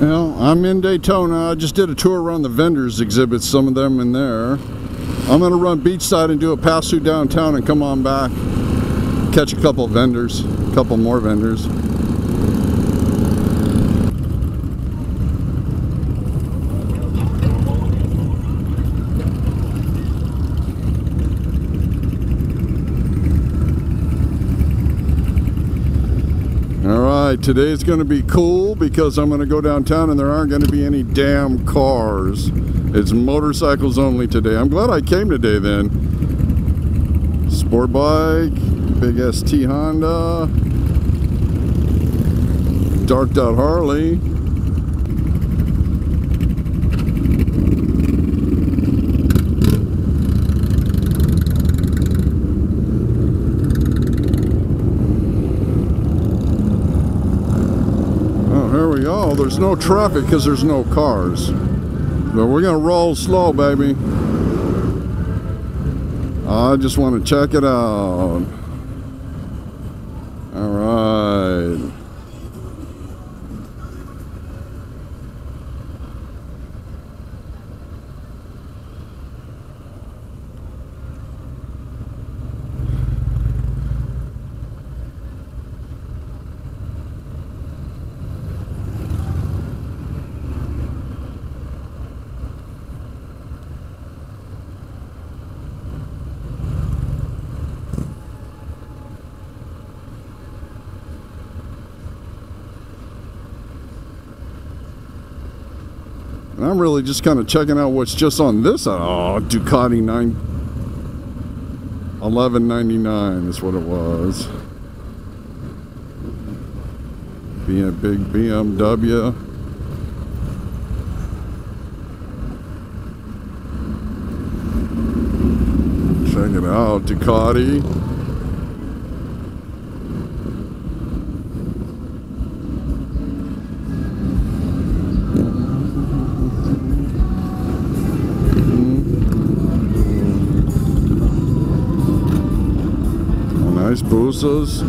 Well, I'm in Daytona. I just did a tour around the vendors exhibits, some of them in there. I'm going to run beachside and do a pass through downtown and come on back. Catch a couple of vendors, a couple more vendors. Alright, today's going to be cool because I'm going to go downtown and there aren't going to be any damn cars. It's motorcycles only today. I'm glad I came today then. Sport bike, big ST Honda, darked out Harley. Here we go. There's no traffic because there's no cars. But we're going to roll slow, baby. I just want to check it out. All right. And I'm really just kind of checking out what's just on this. Oh, Ducati 1199 is what it was. Being a big BMW. Check it out, Ducati. Nice Busas.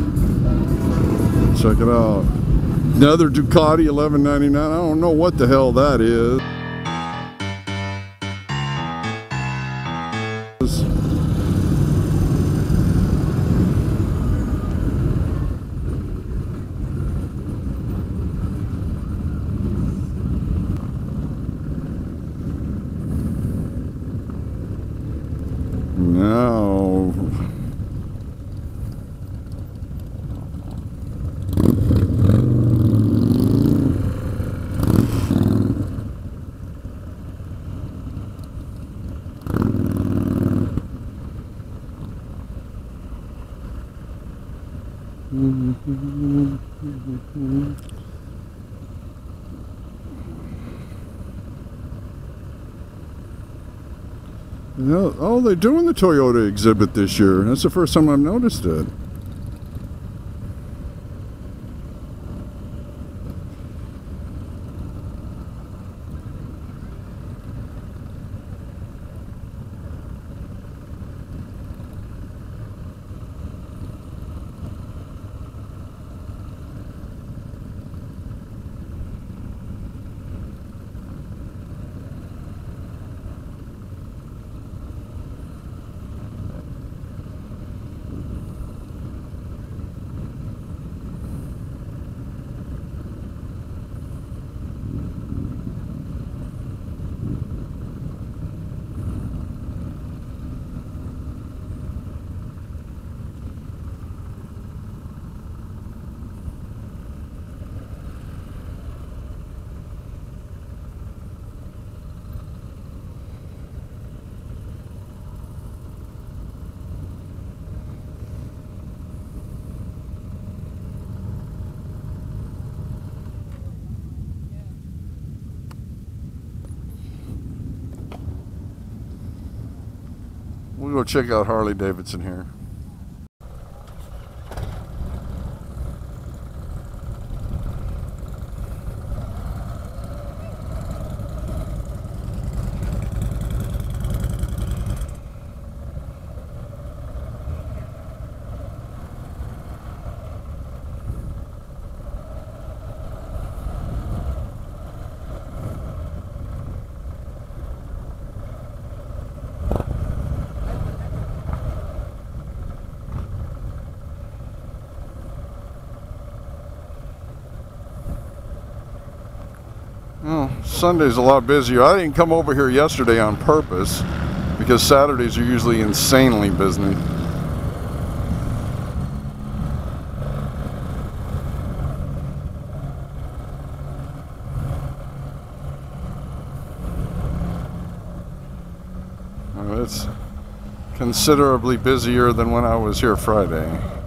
Check it out. Another Ducati 1199. I don't know what the hell that is. Now oh, they're doing the Toyota exhibit this year. That's the first time I've noticed it. We'll go check out Harley Davidson here. Sunday's a lot busier. I didn't come over here yesterday on purpose because Saturdays are usually insanely busy. It's considerably busier than when I was here Friday.